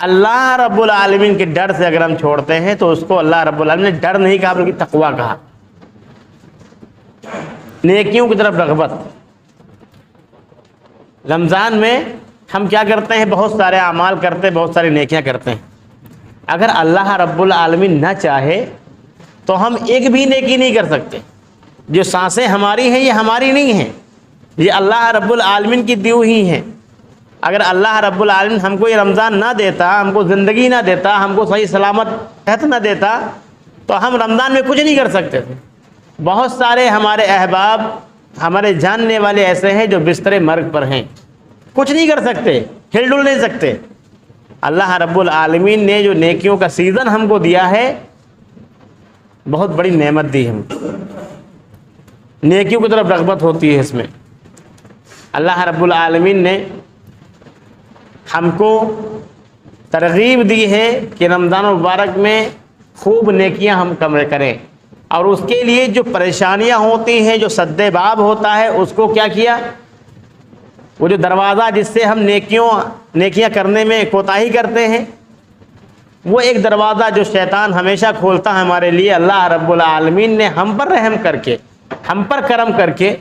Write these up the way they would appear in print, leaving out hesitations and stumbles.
اللہ رب العالمین کے ڈر سے اگر ہم چھوڑتے ہیں تو اس کو اللہ رب العالمین نے ڈر نہیں کہا بلکہ تقویٰ کہا، نیکیوں کی طرف رغبت۔ رمضان میں ہم کیا کرتے ہیں؟ بہت سارے اعمال کرتے ہیں، بہت ساری نیکیاں کرتے ہیں۔ اگر اللہ رب العالمین نہ چاہے تو ہم ایک بھی نیکی نہیں کر سکتے۔ جو سانسیں ہماری ہیں یہ ہماری نہیں ہیں، یہ اللہ رب العالمین کی دی ہوئی ہیں۔ اگر اللہ رب العالمین ہم کو یہ رمضان نہ دیتا، ہم کو زندگی نہ دیتا، ہم کو صحیح سلامت صحت نہ دیتا تو ہم رمضان میں کچھ نہیں کر سکتے تھے۔ بہت سارے ہمارے احباب، ہمارے جاننے والے ایسے ہیں جو بستر مرگ پر ہیں، کچھ نہیں کر سکتے، ہل ڈل نہیں سکتے۔ اللہ رب العالمین نے جو نیکیوں کا سیزن ہم کو دیا ہے، بہت بڑی نعمت دی ہم کو۔ نیکیوں کی طرف رغبت ہوتی ہے اس میں۔ اللہ رب العالمین نے ہم کو ترغیب دی ہے کہ رمضان المبارک میں خوب نیکیاں ہم کریں، اور اس کے لیے جو پریشانیاں ہوتی ہیں، جو سد باب ہوتا ہے، اس کو کیا کیا؟ وہ جو دروازہ جس سے ہم نیکیاں کرنے میں کوتاہی کرتے ہیں، وہ ایک دروازہ جو شیطان ہمیشہ کھولتا ہے ہمارے لیے، اللہ رب العالمین نے ہم پر رحم کر کے، ہم پر کرم کر کے،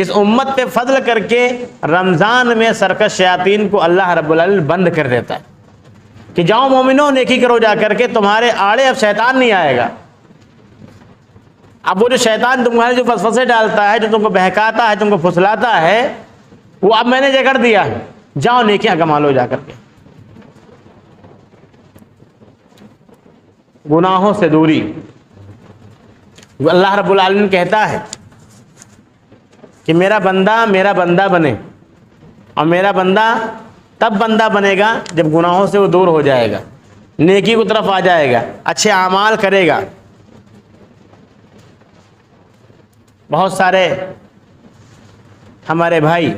اس امت پہ فضل کر کے رمضان میں سرکش شیاطین کو اللہ رب العالمین بند کر دیتا ہے کہ جاؤ مومنوں نیکی کرو جا کر کے، تمہارے آڑے اب شیطان نہیں آئے گا۔ اب وہ جو شیطان تمہارے جو وسوسے ڈالتا ہے، جو تم کو بہکاتا ہے، تم کو پھسلاتا ہے، وہ اب میں نے جے کر دیا ہے، جاؤ نیکیاں کما لو جا کر کے۔ گناہوں سے دوری، اللہ رب العالمین کہتا ہے کہ میرا بندہ بنے، اور میرا بندہ تب بندہ بنے گا جب گناہوں سے وہ دور ہو جائے گا، نیکی کی طرف آ جائے گا، اچھے اعمال کرے گا۔ بہت سارے ہمارے بھائی،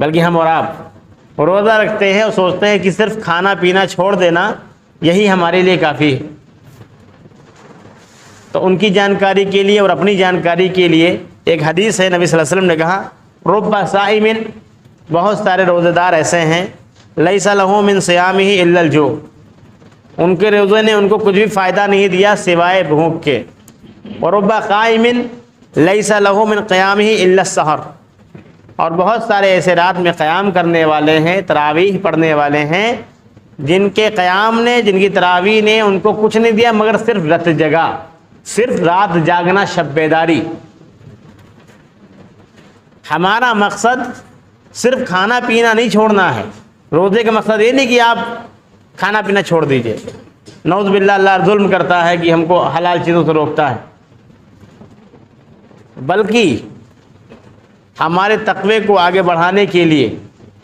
بلکہ ہم اور آپ روزہ رکھتے ہیں اور سوچتے ہیں کہ صرف کھانا پینا چھوڑ دینا یہی ہمارے لیے کافی ہے۔ تو ان کی جانکاری کے لیے اور اپنی جانکاری کے لیے ایک حدیث ہے، نبی صلی اللہ علیہ وسلم نے کہا رب صائم، بہت سارے روزے دار ایسے ہیں، لیس لہ من صیامہ الا الجوع، ان کے روزے نے ان کو کچھ بھی فائدہ نہیں دیا سوائے بھوک کے۔ ورب قائم لیس لہ من قیامہ الا السحر، اور بہت سارے ایسے رات میں قیام کرنے والے ہیں، تراویح پڑھنے والے ہیں، جن کے قیام نے، جن کی تراویح نے ان کو کچھ نہیں دیا مگر صرف رت جگا، صرف رات جاگنا، شب بیداری۔ ہمارا مقصد صرف کھانا پینا نہیں چھوڑنا ہے، روزے کا مقصد یہ نہیں کہ آپ کھانا پینا چھوڑ دیجئے، نعوذ باللہ اللہ ظلم کرتا ہے کہ ہم کو حلال چیزوں سے روکتا ہے، بلکہ ہمارے تقوی کو آگے بڑھانے کے لیے،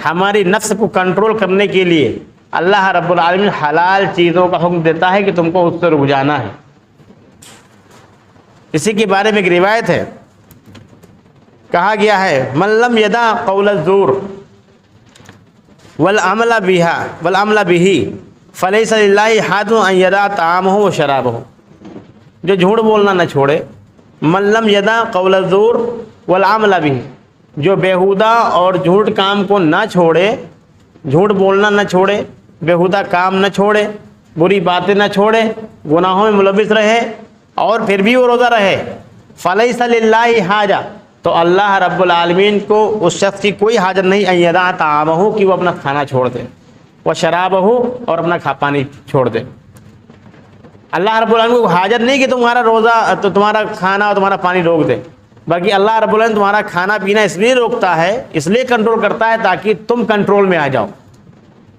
ہماری نفس کو کنٹرول کرنے کے لیے اللہ رب العالمین حلال چیزوں کا حکم دیتا ہے کہ تم کو اس سے رک جانا ہے۔ اسی کے بارے میں ایک روایت ہے، کہا گیا ہے من لم یدع قول الزور والعمل به فلیس للہ حاجۃ ان یدع طعامہ و شرابہ، جو جھوٹ بولنا نہ چھوڑے، من لم یدع قول الزور والعمل به، جو بیہودہ اور جھوٹ کام کو نہ چھوڑے، جھوٹ بولنا نہ چھوڑے، بیہودہ کام نہ چھوڑے، بری باتیں نہ چھوڑے، گناہوں میں ملوث رہے اور پھر بھی وہ روزہ رہے، فلیس للہ حاجہ، تو اللہ رب العالمین کو اس شخص کی کوئی حاجت نہیں ان یدع طعامہ، کہ وہ اپنا کھانا چھوڑ دے، وشرابہ، اور اپنا پانی چھوڑ دے۔ اللہ رب العالمین کو حاجت نہیں کہ تمہارا روزہ تو تمہارا کھانا اور تمہارا پانی روک دے، بلکہ اللہ رب العالمین تمہارا کھانا پینا اس لیے روکتا ہے، اس لیے کنٹرول کرتا ہے تاکہ تم کنٹرول میں آ جاؤ،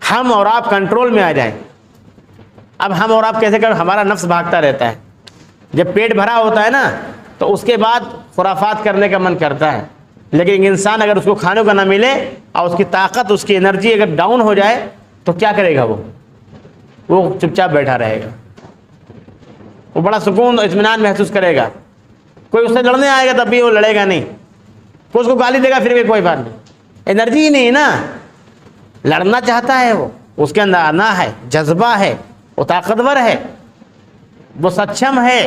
ہم اور آپ کنٹرول میں آ جائیں۔ اب ہم اور آپ کیسے کریں؟ ہمارا نفس بھاگتا رہتا ہے، جب پیٹ بھرا ہوتا ہے نا تو اس کے بعد خرافات کرنے کا من کرتا ہے، لیکن انسان اگر اس کو کھانے کا نہ ملے اور اس کی طاقت، اس کی انرجی اگر ڈاؤن ہو جائے تو کیا کرے گا؟ وہ چپ چاپ بیٹھا رہے گا، وہ بڑا سکون اور اطمینان محسوس کرے گا۔ کوئی اس سے لڑنے آئے گا تب بھی وہ لڑے گا نہیں، کوئی اس کو گالی دے گا پھر بھی کوئی بات نہیں، انرجی ہی نہیں نا، لڑنا چاہتا ہے، وہ اس کے اندر آنا ہے، جذبہ ہے، وہ طاقتور ہے، وہ سچم ہے،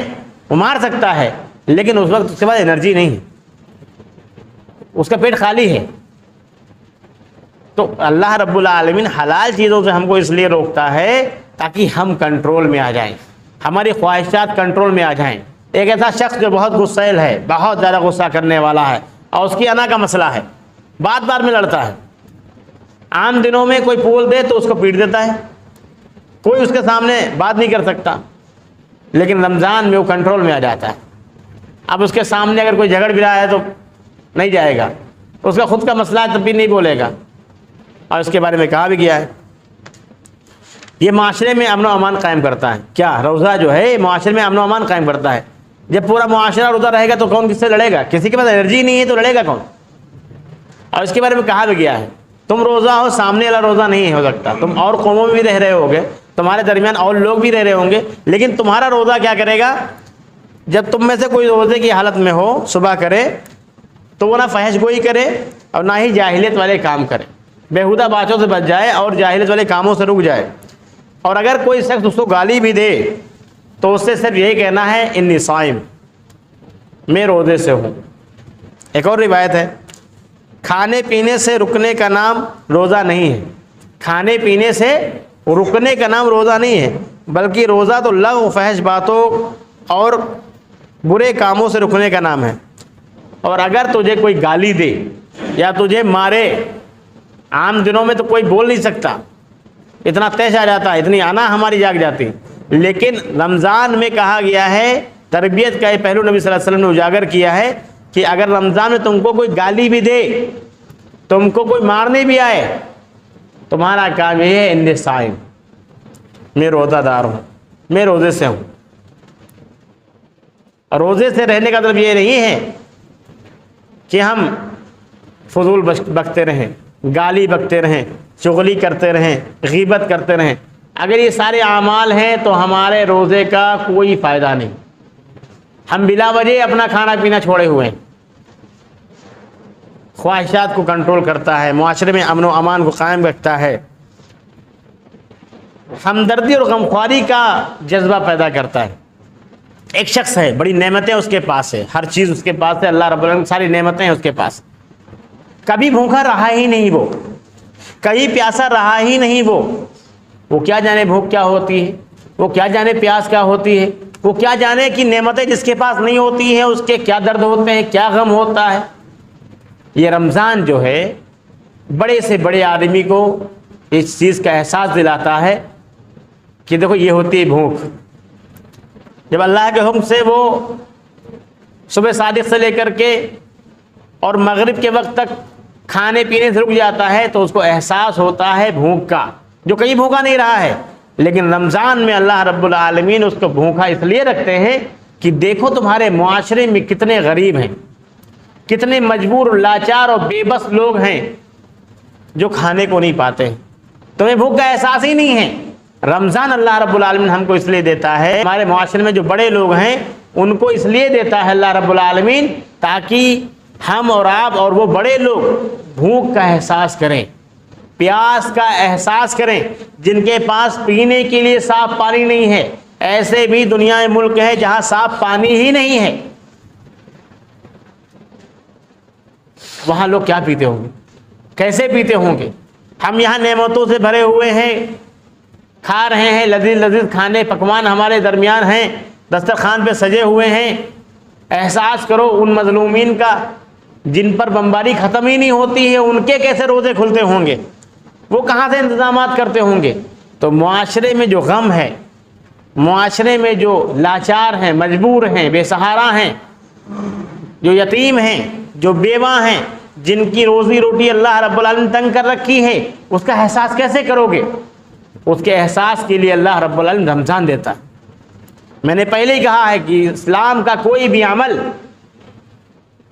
وہ مار سکتا ہے، لیکن اس وقت اس کے بعد انرجی نہیں ہے، اس کا پیٹ خالی ہے۔ تو اللہ رب العالمین حلال چیزوں سے ہم کو اس لیے روکتا ہے تاکہ ہم کنٹرول میں آ جائیں، ہماری خواہشات کنٹرول میں آ جائیں۔ ایک ایسا شخص جو بہت غصیل ہے، بہت زیادہ غصہ کرنے والا ہے، اور اس کی انا کا مسئلہ ہے، بات بات میں لڑتا ہے، عام دنوں میں کوئی بول دے تو اس کو پیٹ دیتا ہے، کوئی اس کے سامنے بات نہیں کر سکتا، لیکن رمضان میں وہ کنٹرول میں آ جاتا ہے۔ اب اس کے سامنے اگر کوئی جھگڑ بھی رہا ہے تو نہیں جائے گا، اس کا خود کا مسئلہ ہے تب بھی نہیں بولے گا، اور اس کے بارے میں کہا بھی گیا ہے یہ معاشرے میں امن و امان قائم کرتا ہے۔ کیا روزہ جو ہے معاشرے میں امن و امان قائم کرتا ہے۔ جب پورا معاشرہ روزہ رہے گا تو کون کس سے لڑے گا؟ کسی کے پاس انرجی نہیں ہے تو لڑے گا کون؟ اور اس کے بارے میں کہا بھی گیا ہے تم روزہ ہو، سامنے والا روزہ نہیں ہو سکتا۔ تم اور قوموں میں بھی رہ رہے ہوگے، تمہارے درمیان اور لوگ بھی رہ رہے ہوں گے، لیکن تمہارا روزہ کیا کرے گا؟ جب تم میں سے کوئی روزے کی حالت میں ہو صبح کرے تو وہ نہ فحش گوئی کرے اور نہ ہی جاہلیت والے کام کرے، بیہودہ باتوں سے بچ جائے اور جاہلیت والے کاموں سے رک جائے۔ اور اگر کوئی شخص اس کو گالی بھی دے تو اس سے صرف یہی کہنا ہے انی صائم، میں روزے سے ہوں۔ ایک اور روایت ہے کھانے پینے سے رکنے کا نام روزہ نہیں ہے، کھانے پینے سے رکنے کا نام روزہ نہیں ہے، بلکہ روزہ تو لغو فحش باتوں اور برے کاموں سے رکنے کا نام ہے۔ اور اگر تجھے کوئی گالی دے یا تجھے مارے، عام دنوں میں تو کوئی بول نہیں سکتا، اتنا تیش آ جاتا ہے، اتنی انا ہماری جاگ جاتی، لیکن رمضان میں کہا گیا ہے، تربیت کا یہ پہلو نبی صلی اللہ علیہ وسلم نے اجاگر کیا ہے کہ اگر رمضان میں تم کو کوئی گالی بھی دے، تم کو کوئی مارنے بھی آئے، تمہارا کام یہ ہے انی صائم، میں روزہ دار ہوں، میں روزے سے ہوں۔ اور روزے سے رہنے کا مطلب یہ نہیں ہے کہ ہم فضول بکتے رہیں، گالی بکتے رہیں، چغلی کرتے رہیں، غیبت کرتے رہیں۔ اگر یہ سارے اعمال ہیں تو ہمارے روزے کا کوئی فائدہ نہیں، ہم بلا وجہ اپنا کھانا پینا چھوڑے ہوئے ہیں۔ خواہشات کو کنٹرول کرتا ہے، معاشرے میں امن و امان کو قائم رکھتا ہے، ہمدردی اور غمخواری کا جذبہ پیدا کرتا ہے۔ ایک شخص ہے، بڑی نعمتیں اس کے پاس ہے، ہر چیز اس کے پاس ہے، اللہ رب العالمین ساری نعمتیں ہیں اس کے پاس، کبھی بھوکا رہا ہی نہیں، وہ کبھی پیاسا رہا ہی نہیں، وہ کیا جانے بھوک کیا ہوتی ہے، وہ کیا جانے پیاس کیا ہوتی ہے، وہ کیا جانے کہ نعمتیں جس کے پاس نہیں ہوتی ہیں اس کے کیا درد ہوتے ہیں، کیا غم ہوتا ہے۔ یہ رمضان جو ہے بڑے سے بڑے آدمی کو اس چیز کا احساس دلاتا ہے کہ دیکھو یہ ہوتی ہے بھوک۔ جب اللہ کے حکم سے وہ صبح صادق سے لے کر کے اور مغرب کے وقت تک کھانے پینے سے رک جاتا ہے تو اس کو احساس ہوتا ہے بھوک کا، جو کہیں بھوکا نہیں رہا ہے۔ لیکن رمضان میں اللہ رب العالمین اس کو بھوکا اس لیے رکھتے ہیں کہ دیکھو تمہارے معاشرے میں کتنے غریب ہیں، کتنے مجبور، لاچار اور بے بس لوگ ہیں جو کھانے کو نہیں پاتے، تمہیں بھوک کا احساس ہی نہیں ہے۔ رمضان اللہ رب العالمین ہم کو اس لیے دیتا ہے، ہمارے معاشرے میں جو بڑے لوگ ہیں ان کو اس لیے دیتا ہے اللہ رب العالمین تاکہ ہم اور آپ اور وہ بڑے لوگ بھوک کا احساس کریں، پیاس کا احساس کریں۔ جن کے پاس پینے کے لیے صاف پانی نہیں ہے، ایسے بھی دنیا میں ملک ہے جہاں صاف پانی ہی نہیں ہے، وہاں لوگ کیا پیتے ہوں گے، کیسے پیتے ہوں گے؟ ہم یہاں نعمتوں سے بھرے ہوئے ہیں، کھا رہے ہیں، لذیذ لذیذ کھانے پکوان ہمارے درمیان ہیں، دسترخوان پہ سجے ہوئے ہیں۔ احساس کرو ان مظلومین کا جن پر بمباری ختم ہی نہیں ہوتی ہے، ان کے کیسے روزے کھلتے ہوں گے، وہ کہاں سے انتظامات کرتے ہوں گے؟ تو معاشرے میں جو غم ہے، معاشرے میں جو لاچار ہیں، مجبور ہیں، بے سہارا ہیں، جو یتیم ہیں، جو بیوہ ہیں، جن کی روزی روٹی اللہ رب العالمین تنگ کر رکھی ہے، اس کا احساس کیسے کرو گے؟ اس کے احساس کے لیے اللہ رب العالمین رمضان دیتا ہے۔ میں نے پہلے ہی کہا ہے کہ اسلام کا کوئی بھی عمل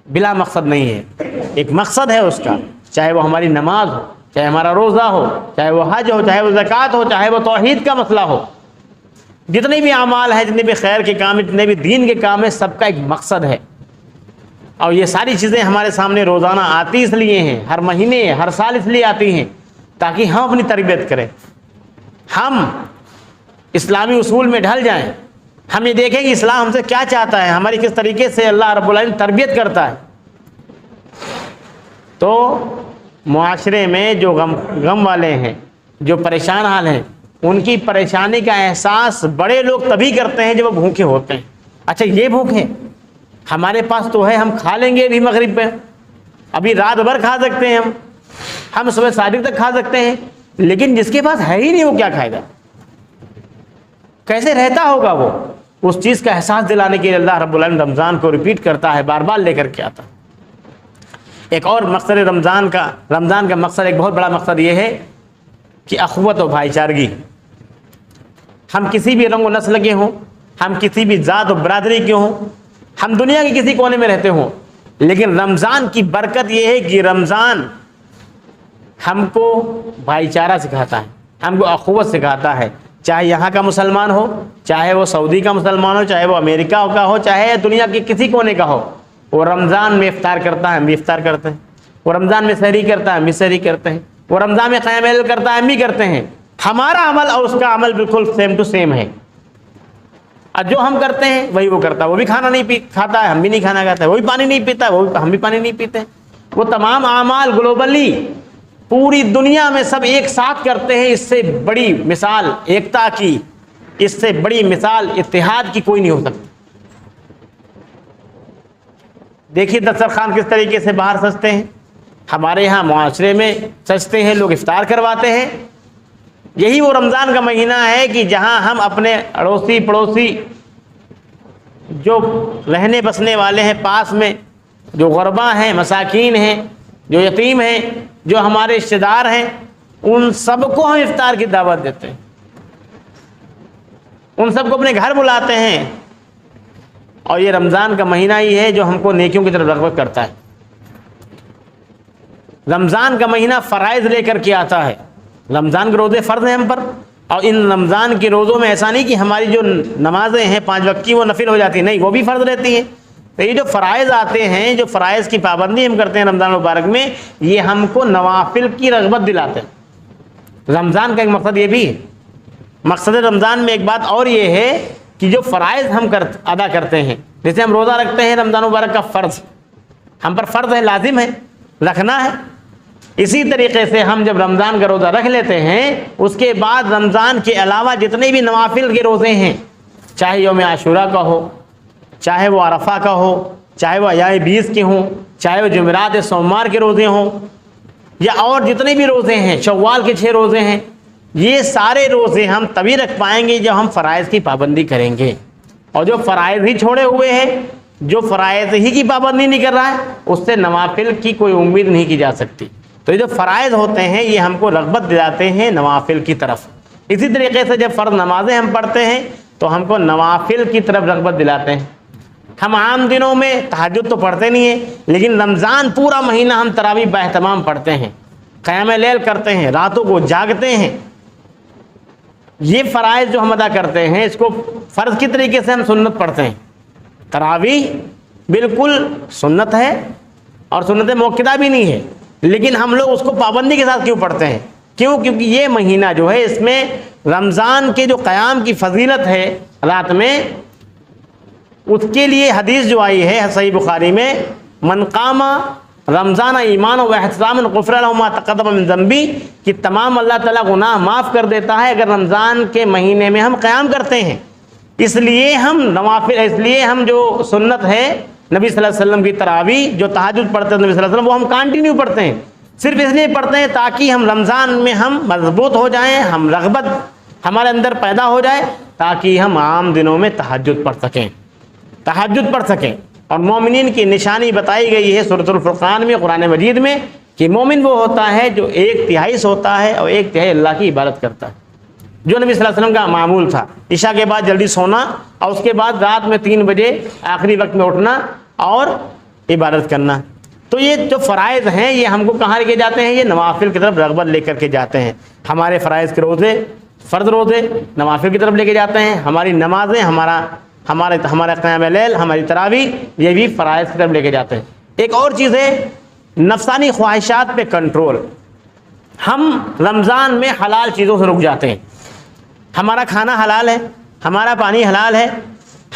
بلا مقصد نہیں ہے، ایک مقصد ہے اس کا، چاہے وہ ہماری نماز ہو، چاہے ہمارا روزہ ہو، چاہے وہ حج ہو، چاہے وہ زکوٰۃ ہو، چاہے وہ توحید کا مسئلہ ہو، جتنے بھی اعمال ہیں، جتنے بھی خیر کے کام ہیں، جتنے بھی دین کے کام ہیں، سب کا ایک مقصد ہے۔ اور یہ ساری چیزیں ہمارے سامنے روزانہ آتی اس لیے ہیں، ہر مہینے ہر سال اس لیے آتی ہیں تاکہ ہم اپنی تربیت کریں، ہم اسلامی اصول میں ڈھل جائیں، ہم یہ دیکھیں کہ اسلام ہم سے کیا چاہتا ہے، ہماری کس طریقے سے اللہ رب العالمین تربیت کرتا ہے۔ تو معاشرے میں جو غم والے ہیں، جو پریشان حال ہیں، ان کی پریشانی کا احساس بڑے لوگ تبھی کرتے ہیں جب وہ بھوکے ہوتے ہیں۔ اچھا یہ بھوکے، ہمارے پاس تو ہے، ہم کھا لیں گے ابھی مغرب پہ، ابھی رات بھر کھا سکتے ہیں، ہم صبح صادق تک کھا سکتے ہیں، لیکن جس کے پاس ہے ہی نہیں وہ کیا کھائے گا؟ کیسے رہتا ہوگا وہ؟ اس چیز کا احساس دلانے کے لیے اللہ رب العالمین رمضان کو ریپیٹ کرتا ہے، بار بار لے کر کے آتا ہے۔ ایک اور مقصد رمضان کا مقصد، ایک بہت بڑا مقصد یہ ہے کہ اخوت و بھائی چارگی۔ ہم کسی بھی رنگ و نسل کے ہوں، ہم کسی بھی ذات و برادری کے ہوں، ہم دنیا کے کسی کونے میں رہتے ہوں، لیکن رمضان کی برکت یہ ہے کہ رمضان ہم کو بھائی چارہ سکھاتا ہے، ہم کو اخوت سکھاتا ہے، چاہے یہاں کا مسلمان ہو، چاہے وہ سعودی کا مسلمان ہو، چاہے وہ امریکہ کا ہو، چاہے دنیا کے کسی کونے کا ہو، وہ رمضان میں افطار کرتا ہے، ہم بھی افطار کرتے ہیں، وہ رمضان میں سحری کرتا ہے، ہم بھی سحری کرتے ہیں، وہ رمضان میں قیام لیل کرتا ہے، ہم بھی کرتے ہیں۔ ہمارا عمل اور اس کا عمل بالکل سیم ٹو سیم ہے، اور جو ہم کرتے ہیں وہی وہ کرتا ہے۔ وہ بھی کھانا نہیں کھاتا ہے، ہم بھی نہیں کھانا کھاتا ہے، وہ بھی پانی نہیں پیتا ہے، ہم بھی پانی نہیں پیتے ہیں۔ وہ تمام اعمال گلوبلی پوری دنیا میں سب ایک ساتھ کرتے ہیں۔ اس سے بڑی مثال ایکتا کی، اس سے بڑی مثال اتحاد کی کوئی نہیں ہو سکتی۔ دیکھیے دسترخوان کس طریقے سے باہر سجتے ہیں، ہمارے ہاں معاشرے میں سجتے ہیں، لوگ افطار کرواتے ہیں۔ یہی وہ رمضان کا مہینہ ہے کہ جہاں ہم اپنے اڑوسی پڑوسی جو رہنے بسنے والے ہیں پاس میں، جو غربا ہیں، مساکین ہیں، جو یتیم ہیں، جو ہمارے رشتہ دار ہیں، ان سب کو ہم افطار کی دعوت دیتے ہیں، ان سب کو اپنے گھر بلاتے ہیں۔ اور یہ رمضان کا مہینہ ہی ہے جو ہم کو نیکیوں کی طرف رغبت کرتا ہے۔ رمضان کا مہینہ فرائض لے کر کے آتا ہے۔ رمضان کے روزے فرض ہیں ہم پر، اور ان رمضان کے روزوں میں ایسا نہیں کہ ہماری جو نمازیں ہیں 5 وقت کی وہ نفل ہو جاتی ہیں، نہیں، وہ بھی فرض رہتی ہیں۔ تو یہ جو فرائض آتے ہیں، جو فرائض کی پابندی ہم کرتے ہیں رمضان مبارک میں، یہ ہم کو نوافل کی رغبت دلاتے ہیں۔ رمضان کا ایک مقصد یہ بھی ہے۔ مقصد رمضان میں ایک بات اور یہ ہے کہ جو فرائض ہم ادا کرتے ہیں، جیسے ہم روزہ رکھتے ہیں رمضان مبارک کا فرض ہم پر فرض ہے، لازم ہے، رکھنا ہے۔ اسی طریقے سے ہم جب رمضان کا روزہ رکھ لیتے ہیں، اس کے بعد رمضان کے علاوہ جتنے بھی نوافل کے روزے ہیں، چاہے یوم عاشورہ کا ہو، چاہے وہ عرفہ کا ہو، چاہے وہ ایام 20 کے ہوں، چاہے وہ جمعرات سوموار کے روزے ہوں، یا اور جتنے بھی روزے ہیں، شوال کے 6 روزے ہیں، یہ سارے روزے ہم تبھی رکھ پائیں گے جب ہم فرائض کی پابندی کریں گے۔ اور جو فرائض ہی چھوڑے ہوئے ہیں، جو فرائض ہی کی پابندی نہیں کر رہا ہے، اس سے نوافل کی کوئی امید نہیں کی جا سکتی۔ تو یہ جو فرائض ہوتے ہیں یہ ہم کو رغبت دلاتے ہیں نوافل کی طرف۔ اسی طریقے سے جب فرض نمازیں ہم پڑھتے ہیں تو ہم کو نوافل کی طرف رغبت دلاتے ہیں۔ ہم عام دنوں میں تہجد تو پڑھتے نہیں ہیں، لیکن رمضان پورا مہینہ ہم تراویح باہتمام پڑھتے ہیں، قیام لیل کرتے ہیں، راتوں کو جاگتے ہیں۔ یہ فرائض جو ہم ادا کرتے ہیں، اس کو فرض کی طریقے سے ہم سنت پڑھتے ہیں۔ تراویح بالکل سنت ہے اور سنت موقدہ بھی نہیں ہے، لیکن ہم لوگ اس کو پابندی کے ساتھ کیوں پڑھتے ہیں؟ کیونکہ یہ مہینہ جو ہے، اس میں رمضان کے جو قیام کی فضیلت ہے رات میں، اس کے لیے حدیث جو آئی ہے صحیح بخاری میں، من قام رمضان ایمان و احتسابا غفر له ما تقدم من ذنبی، کہ تمام اللہ تعالیٰ گناہ معاف کر دیتا ہے اگر رمضان کے مہینے میں ہم قیام کرتے ہیں۔ اس لیے ہم نوافل، اس لیے ہم جو سنت ہے نبی صلی اللہ علیہ وسلم کی تراویح جو تہجد پڑھتے ہیں نبی صلی اللہ علیہ وسلم، وہ ہم کنٹینیو پڑھتے ہیں، صرف اس لیے پڑھتے ہیں تاکہ ہم رمضان میں ہم مضبوط ہو جائیں، ہم رغبت ہمارے اندر پیدا ہو جائے، تاکہ ہم عام دنوں میں تہجد پڑھ سکیں، تہجد پڑھ سکیں۔ اور مومنین کی نشانی بتائی گئی ہے سورۃ الفرقان میں، قرآن مجید میں، کہ مومن وہ ہوتا ہے جو 1/3 سوتا ہے اور 1/3 اللہ کی عبادت کرتا ہے، جو نبی صلی اللہ علیہ وسلم کا معمول تھا، عشاء کے بعد جلدی سونا اور اس کے بعد رات میں 3 بجے آخری وقت میں اٹھنا اور عبادت کرنا۔ تو یہ جو فرائض ہیں یہ ہم کو کہاں لے کے جاتے ہیں؟ یہ نوافل کی طرف رغبت لے کر کے جاتے ہیں۔ ہمارے فرائض کے روزے، فرض روزے نوافل کی طرف لے کے جاتے ہیں، ہماری نمازیں، ہمارا قیام لیل، ہماری تراویح، یہ بھی فرائض کی طرف لے کے جاتے ہیں۔ ایک اور چیز ہے نفسانی خواہشات پہ کنٹرول۔ ہم رمضان میں حلال چیزوں سے رک جاتے ہیں، ہمارا کھانا حلال ہے، ہمارا پانی حلال ہے،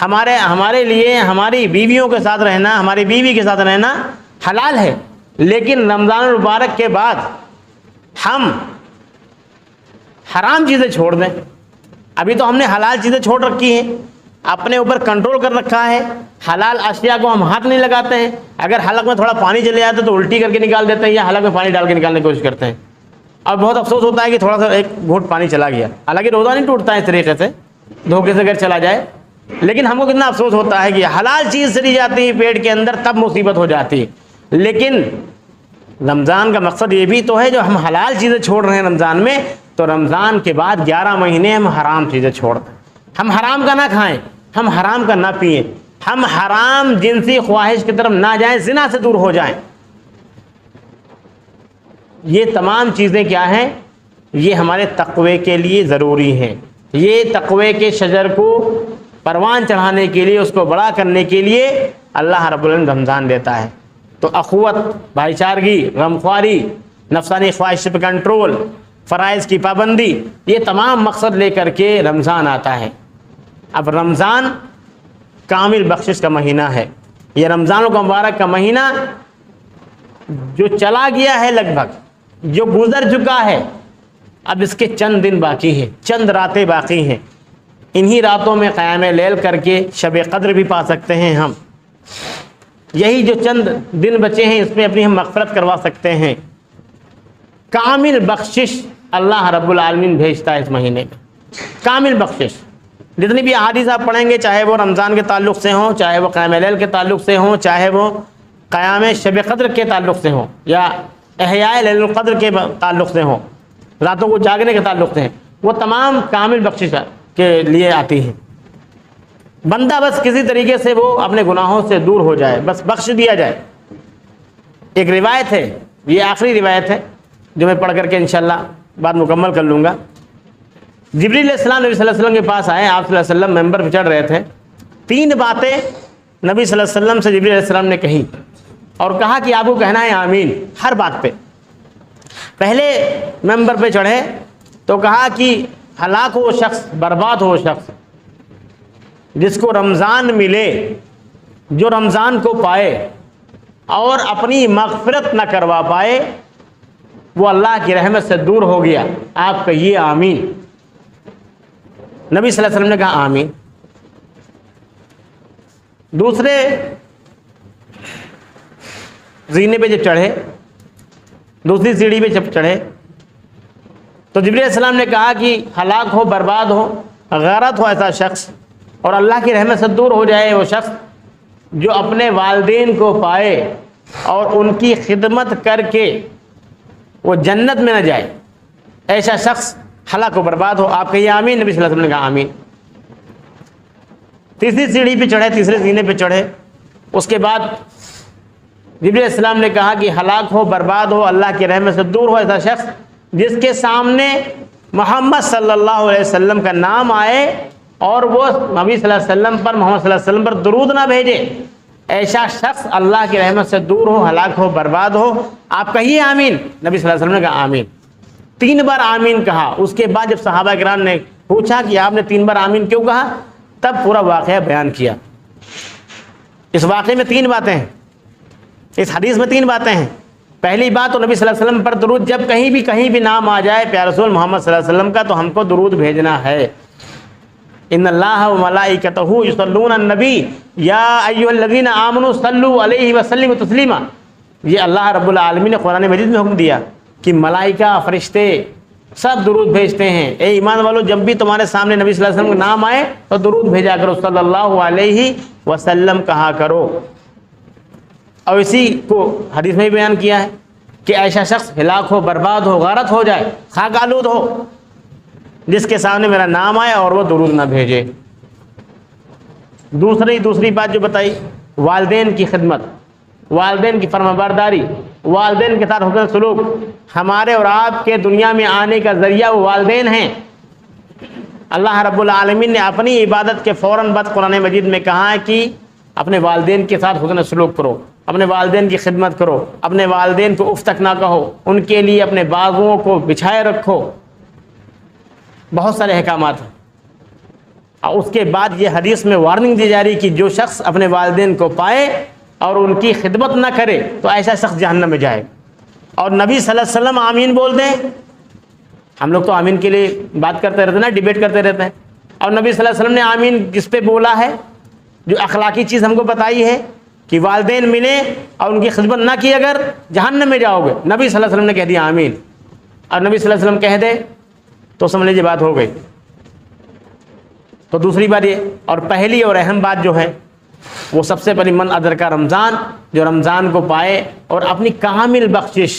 ہمارے لیے ہماری بیویوں کے ساتھ رہنا، ہماری بیوی کے ساتھ رہنا حلال ہے، لیکن رمضان المبارک کے بعد ہم حرام چیزیں چھوڑ دیں. ابھی تو ہم نے حلال چیزیں چھوڑ رکھی ہیں, اپنے اوپر کنٹرول کر رکھا ہے, حلال اشیاء کو ہم ہاتھ نہیں لگاتے ہیں. اگر حلق میں تھوڑا پانی چلے جاتا ہے تو الٹی کر کے نکال دیتے ہیں یا حلق میں پانی ڈال کے نکالنے کی کوشش کرتے ہیں, اور بہت افسوس ہوتا ہے کہ تھوڑا سا ایک گھونٹ پانی چلا گیا. حالانکہ روزہ نہیں ٹوٹتا ہے اس طریقے سے, دھوکے سے اگر چلا جائے, لیکن ہم کو کتنا افسوس ہوتا ہے کہ حلال چیز چلی جاتی ہے پیٹ کے اندر تب مصیبت ہو جاتی ہے. لیکن رمضان کا مقصد یہ بھی تو ہے, جو ہم حلال چیزیں چھوڑ رہے ہیں رمضان میں, تو رمضان کے بعد 11 مہینے ہم حرام چیزیں چھوڑ دیں. ہم حرام کا نہ کھائیں, ہم حرام کا نہ پئیں, ہم حرام جنسی خواہش کی طرف نہ جائیں, زنا سے دور ہو جائیں. یہ تمام چیزیں کیا ہیں؟ یہ ہمارے تقوی کے لیے ضروری ہیں. یہ تقوی کے شجر کو پروان چڑھانے کے لیے, اس کو بڑا کرنے کے لیے اللہ رب العالمین رمضان دیتا ہے. تو اخوت, بھائی چارگی, غمخواری, نفسانی خواہش پہ کنٹرول, فرائض کی پابندی, یہ تمام مقصد لے کر کے رمضان آتا ہے. اب رمضان کامل بخشش کا مہینہ ہے. یہ رمضان المبارک کا مہینہ جو چلا گیا ہے, لگ بھگ جو گزر چکا ہے, اب اس کے چند دن باقی ہیں, چند راتیں باقی ہیں. انہی راتوں میں قیام لیل کر کے شب قدر بھی پا سکتے ہیں ہم. یہی جو چند دن بچے ہیں اس میں اپنی ہم مغفرت کروا سکتے ہیں. کامل بخشش اللہ رب العالمین بھیجتا ہے اس مہینے میں, کامل بخشش. جتنی بھی احادیث آپ پڑھیں گے, چاہے وہ رمضان کے تعلق سے ہوں, چاہے وہ قیام لیل کے تعلق سے ہوں, چاہے وہ قیام شب قدر کے تعلق سے ہوں, یا احیاء لیل القدر کے تعلق سے ہوں, راتوں کو جاگنے کے تعلق سے ہیں, وہ تمام کامل بخشش کے لیے آتی ہیں. بندہ بس کسی طریقے سے وہ اپنے گناہوں سے دور ہو جائے, بس بخش دیا جائے. ایک روایت ہے, یہ آخری روایت ہے جو میں پڑھ کر کے انشاءاللہ بعد مکمل کر لوں گا. جبریل علیہ السلام نبی صلی اللہ علیہ وسلم کے پاس آئے, آپ صلی اللہ علیہ وسلم ممبر پہ چڑھ رہے تھے. 3 باتیں نبی صلی اللہ علیہ وسلم سے جبریل علیہ السلام نے کہی, اور کہا کہ آپ کو کہنا ہے آمین ہر بات پہ. پہلے ممبر پہ چڑھے تو کہا کہ ہلاک ہو شخص, برباد ہو شخص جس کو رمضان ملے, جو رمضان کو پائے اور اپنی مغفرت نہ کروا پائے, وہ اللہ کی رحمت سے دور ہو گیا. آپ کہیے آمین. نبی صلی اللہ علیہ وسلم نے کہا آمین. دوسرے زینے پہ جب چڑھے, دوسری سیڑھی پہ جب چڑھے, تو جبریل علیہ السلام نے کہا کہ ہلاک ہو, برباد ہو, غارت ہو ایسا شخص, اور اللہ کی رحمت سے دور ہو جائے وہ شخص جو اپنے والدین کو پائے اور ان کی خدمت کر کے وہ جنت میں نہ جائے, ایسا شخص ہلاک و برباد ہو. آپ کہیے آمین. نبی صلی اللہ علیہ وسلم نے کہا آمین. تیسری سیڑھی پہ چڑھے, تیسرے زینے پہ چڑھے, اس کے بعد جبریل علیہ السلام نے کہا کہ ہلاک ہو, برباد ہو, اللہ کی رحمت سے دور ہو ایسا شخص جس کے سامنے محمد صلی اللہ علیہ وسلم کا نام آئے اور وہ نبی صلی اللہ علیہ وسلم پر, محمد صلی اللہ علیہ وسلم پر درود نہ بھیجے. ایسا شخص اللہ کی رحمت سے دور ہو, ہلاک ہو, برباد ہو. آپ کہیے آمین. نبی صلی اللہ علیہ وسلم نے کہا آمین. 3 بار آمین کہا. اس کے بعد جب صحابہ کرام نے پوچھا کہ آپ نے 3 بار آمین کیوں کہا, تب پورا واقعہ بیان کیا. اس واقعے میں 3 باتیں ہیں, اس حدیث میں 3 باتیں ہیں. پہلی بات تو نبی صلی اللہ علیہ وسلم پر درود, جب کہیں بھی نام آ جائے پیارے رسول محمد صلی اللہ علیہ وسلم کا, تو ہم کو درود بھیجنا ہے. ان اللہ و ملائکتہ یصلون علی النبی یا ایھا الذین آمنوا صلوا علیہ وسلموا تسلیما. یہ اللہ رب العالمین نے قرآن مجید میں حکم دیا کہ ملائکہ, فرشتے سب درود بھیجتے ہیں. اے ایمان والو, جب بھی تمہارے سامنے نبی صلی اللہ علیہ وسلم کا نام آئے تو درود بھیجا کرو, صلی اللہ علیہ وسلم کہا کرو. اور اسی کو حدیث میں بھی بیان کیا ہے کہ ایسا شخص ہلاک ہو, برباد ہو, غارت ہو جائے, خاک آلود ہو, جس کے سامنے میرا نام آئے اور وہ درود نہ بھیجے. دوسری بات جو بتائی, والدین کی خدمت, والدین کی فرمانبرداری, والدین کے ساتھ حسن سلوک. ہمارے اور آپ کے دنیا میں آنے کا ذریعہ وہ والدین ہیں. اللہ رب العالمین نے اپنی عبادت کے فوراً بعد قرآن مجید میں کہا ہے کہ اپنے والدین کے ساتھ حسن سلوک کرو, اپنے والدین کی خدمت کرو, اپنے والدین کو اف تک نہ کہو, ان کے لیے اپنے بازوؤں کو بچھائے رکھو. بہت سارے احکامات ہیں. اور اس کے بعد یہ حدیث میں وارننگ دی جا رہی کہ جو شخص اپنے والدین کو پائے اور ان کی خدمت نہ کرے تو ایسا شخص جہنم میں جائے. اور نبی صلی اللہ علیہ وسلم آمین بول دیں. ہم لوگ تو آمین کے لیے بات کرتے رہتے ہیں نا، ڈیبیٹ کرتے رہتے ہیں. اور نبی صلی اللہ علیہ وسلم نے آمین کس پہ بولا ہے؟ جو اخلاقی چیز ہم کو بتائی ہے کہ والدین ملیں اور ان کی خدمت نہ کی اگر جہنم میں جاؤ گے. نبی صلی اللہ علیہ وسلم نے کہہ دیا آمین، اور نبی صلی اللہ علیہ وسلم کہہ دے تو سمجھ لیجیے بات ہو گئی. تو دوسری بات یہ، اور پہلی اور اہم بات جو ہے وہ سب سے پہلی من ادرکا رمضان، جو رمضان کو پائے اور اپنی کامل بخشش،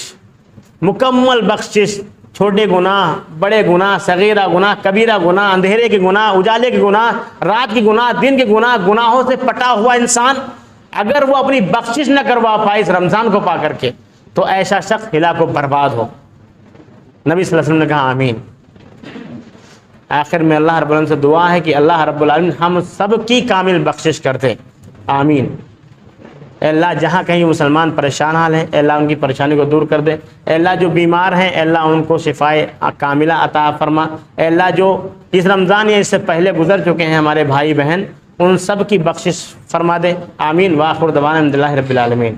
مکمل بخشش، چھوٹے گناہ، بڑے گناہ، صغیرہ گناہ، کبیرہ گناہ، اندھیرے کے گناہ، اجالے کے گناہ، رات کے گناہ، دن کے گناہ، گناہوں سے پٹا ہوا انسان اگر وہ اپنی بخشش نہ کروا پائے اس رمضان کو پا کر کے تو ایسا شخص ہلاک و برباد ہو. نبی صلی اللہ علیہ وسلم نے کہا آمین. آخر میں اللہ رب العالمین سے دعا ہے کہ اللہ رب العالمین ہم سب کی کامل بخشش کرتے. آمین. اے اللہ جہاں کہیں مسلمان پریشان حال ہیں اے اللہ ان کی پریشانی کو دور کر دے. اے اللہ جو بیمار ہیں اے اللہ ان کو شفائے کاملہ عطا فرما. اے اللہ جو اس رمضان یا اس سے پہلے گزر چکے ہیں ہمارے بھائی بہن ان سب کی بخشش فرما دے. آمین. وآخر دعوانا الحمد للہ رب العالمین.